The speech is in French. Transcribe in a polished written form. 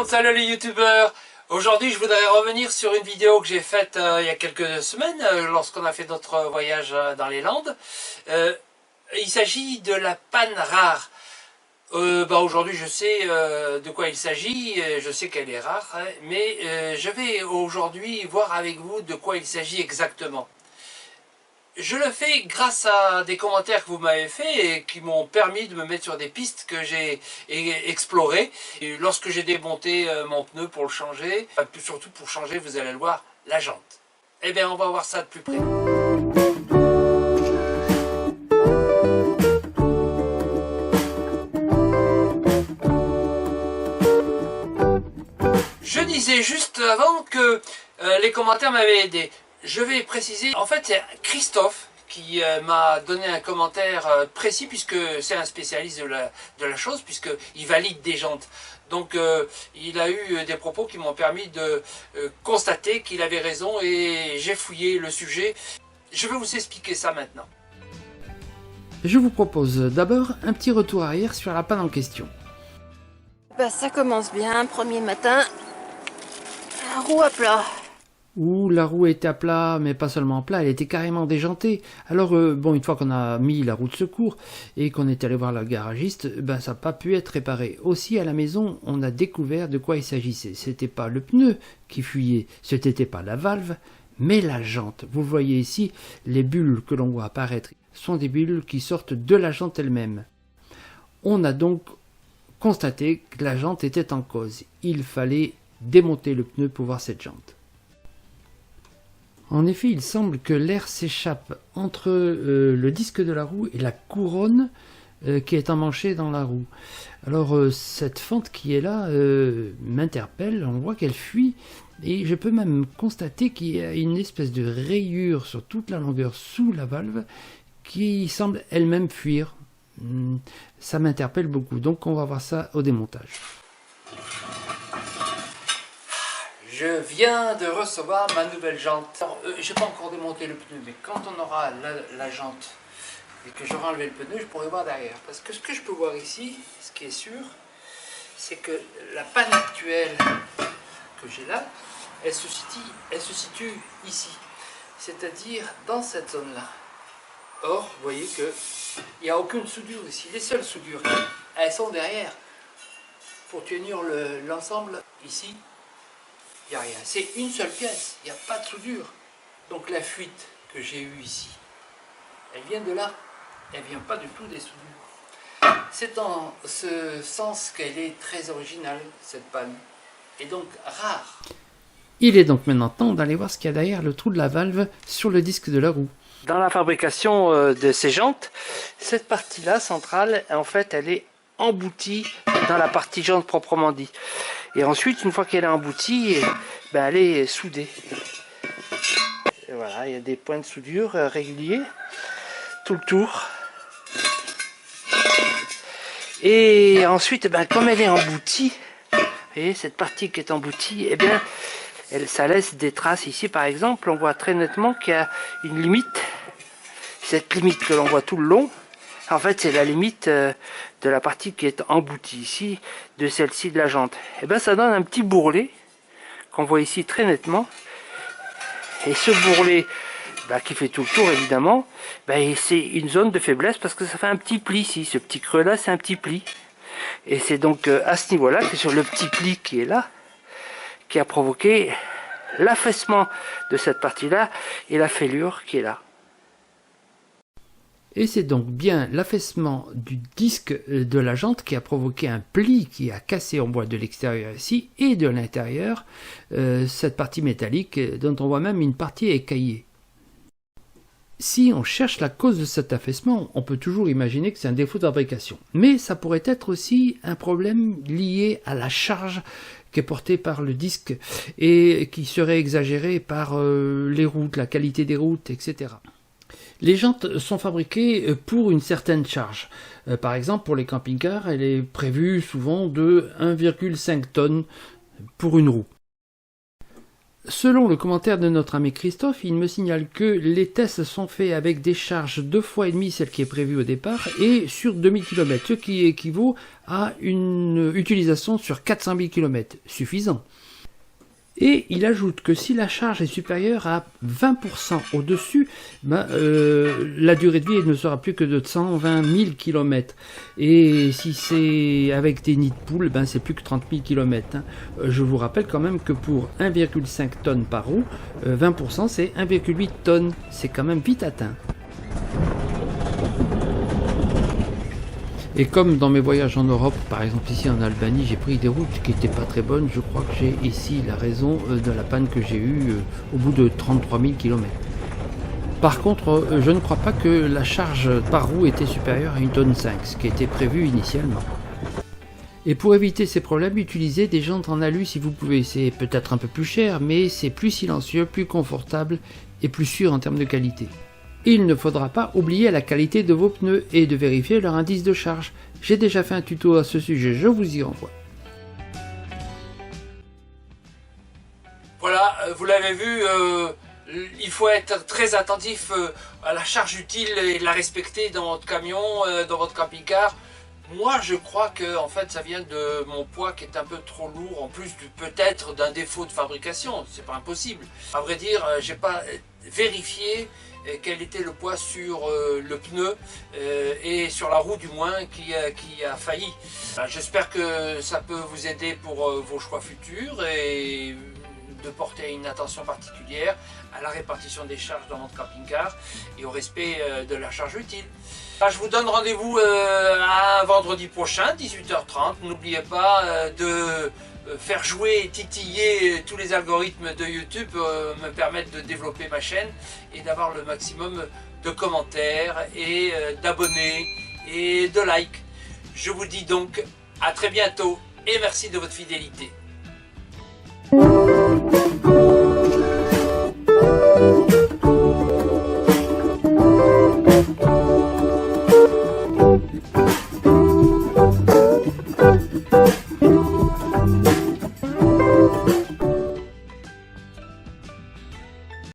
monde, salut les youtubeurs. Aujourd'hui je voudrais revenir sur une vidéo que j'ai faite il y a quelques semaines lorsqu'on a fait notre voyage dans les Landes. Il s'agit de la panne rare. Aujourd'hui je sais de quoi il s'agit, je sais qu'elle est rare, hein, mais je vais aujourd'hui voir avec vous de quoi il s'agit exactement. Je le fais grâce à des commentaires que vous m'avez fait et qui m'ont permis de me mettre sur des pistes que j'ai explorées. Et lorsque j'ai démonté mon pneu pour le changer, surtout pour changer, vous allez le voir, la jante. Eh bien, on va voir ça de plus près. Je disais juste avant que les commentaires m'avaient aidé. Je vais préciser, en fait c'est Christophe qui m'a donné un commentaire précis puisque c'est un spécialiste de la chose, puisqu'il valide des jantes. Donc il a eu des propos qui m'ont permis de constater qu'il avait raison et j'ai fouillé le sujet. Je vais vous expliquer ça maintenant. Je vous propose d'abord un petit retour arrière sur la panne en question. Ça commence bien, premier matin, la roue à plat. Où la roue était à plat, mais pas seulement à plat, elle était carrément déjantée. Alors, une fois qu'on a mis la roue de secours et qu'on est allé voir le garagiste, ça n'a pas pu être réparé. Aussi, à la maison, on a découvert de quoi il s'agissait. C'était pas le pneu qui fuyait, c'était pas la valve, mais la jante. Vous voyez ici, les bulles que l'on voit apparaître sont des bulles qui sortent de la jante elle-même. On a donc constaté que la jante était en cause. Il fallait démonter le pneu pour voir cette jante. En effet, il semble que l'air s'échappe entre le disque de la roue et la couronne qui est emmanchée dans la roue. Alors cette fente qui est là m'interpelle, on voit qu'elle fuit et je peux même constater qu'il y a une espèce de rayure sur toute la longueur sous la valve qui semble elle-même fuir. Ça m'interpelle beaucoup, donc on va voir ça au démontage. Je viens de recevoir ma nouvelle jante. Je n'ai pas encore démonté le pneu, mais quand on aura la jante et que j'aurai enlevé le pneu, je pourrai voir derrière. Parce que ce que je peux voir ici, ce qui est sûr, c'est que la panne actuelle que j'ai là, elle se situe ici, c'est-à-dire dans cette zone-là. Or, vous voyez qu'il n'y a aucune soudure ici. Les seules soudures, elles sont derrière. Pour tenir l'ensemble ici, il n'y a rien. C'est une seule pièce, il n'y a pas de soudure. Donc la fuite que j'ai eue ici, elle vient de là. Elle ne vient pas du tout des soudures. C'est en ce sens qu'elle est très originale, cette panne. Et donc rare. Il est donc maintenant temps d'aller voir ce qu'il y a derrière le trou de la valve sur le disque de la roue. Dans la fabrication de ces jantes, cette partie-là, centrale, en fait, elle est emboutie dans la partie jante proprement dit. Et ensuite, une fois qu'elle est emboutie, elle est soudée. Et voilà, il y a des points de soudure réguliers tout le tour. Et ensuite, comme elle est emboutie, vous voyez, cette partie qui est emboutie, ça laisse des traces ici, par exemple. On voit très nettement qu'il y a une limite. Cette limite que l'on voit tout le long, en fait, c'est la limite de la partie qui est emboutie ici, de celle-ci de la jante. Ça donne un petit bourrelet qu'on voit ici très nettement. Et ce bourrelet, qui fait tout le tour évidemment, c'est une zone de faiblesse parce que ça fait un petit pli ici. Ce petit creux-là, c'est un petit pli. Et c'est donc à ce niveau-là, c'est sur le petit pli qui est là, qui a provoqué l'affaissement de cette partie-là et la fêlure qui est là. Et c'est donc bien l'affaissement du disque de la jante qui a provoqué un pli qui a cassé, on voit de l'extérieur ici, et de l'intérieur, cette partie métallique dont on voit même une partie écaillée. Si on cherche la cause de cet affaissement, on peut toujours imaginer que c'est un défaut de fabrication. Mais ça pourrait être aussi un problème lié à la charge qui est portée par le disque et qui serait exagérée par les routes, la qualité des routes, etc. Les jantes sont fabriquées pour une certaine charge. Par exemple, pour les camping-cars, elle est prévue souvent de 1,5 tonnes pour une roue. selon le commentaire de notre ami Christophe, il me signale que les tests sont faits avec des charges 2 fois et demi celle qui est prévue au départ et sur 2000 km, ce qui équivaut à une utilisation sur 400 000 km, suffisant. Et il ajoute que si la charge est supérieure à 20% au-dessus, la durée de vie ne sera plus que de 120 000 km. Et si c'est avec des nids de poules, c'est plus que 30 000 km. Je vous rappelle quand même que pour 1,5 tonnes par roue, 20% c'est 1,8 tonnes. C'est quand même vite atteint. Et comme dans mes voyages en Europe, par exemple ici en Albanie, j'ai pris des routes qui n'étaient pas très bonnes, je crois que j'ai ici la raison de la panne que j'ai eue au bout de 33 000 km. Par contre, je ne crois pas que la charge par roue était supérieure à 1,5 tonne, ce qui était prévu initialement. Et pour éviter ces problèmes, utilisez des jantes en alu si vous pouvez. C'est peut-être un peu plus cher, mais c'est plus silencieux, plus confortable et plus sûr en termes de qualité. Il ne faudra pas oublier la qualité de vos pneus et de vérifier leur indice de charge. J'ai déjà fait un tuto à ce sujet, je vous y renvoie. Voilà, vous l'avez vu, il faut être très attentif à la charge utile et la respecter dans votre camion, dans votre camping-car. Moi, je crois que en fait, ça vient de mon poids qui est un peu trop lourd, en plus peut-être d'un défaut de fabrication. C'est pas impossible. À vrai dire, j'ai pas vérifié quel était le poids sur le pneu et sur la roue du moins qui a failli. J'espère que ça peut vous aider pour vos choix futurs et de porter une attention particulière à la répartition des charges dans votre camping-car et au respect de la charge utile. Je vous donne rendez-vous à vendredi prochain, 18h30. N'oubliez pas de faire jouer et titiller tous les algorithmes de YouTube me permettent de développer ma chaîne et d'avoir le maximum de commentaires et d'abonnés et de likes. Je vous dis donc à très bientôt et merci de votre fidélité.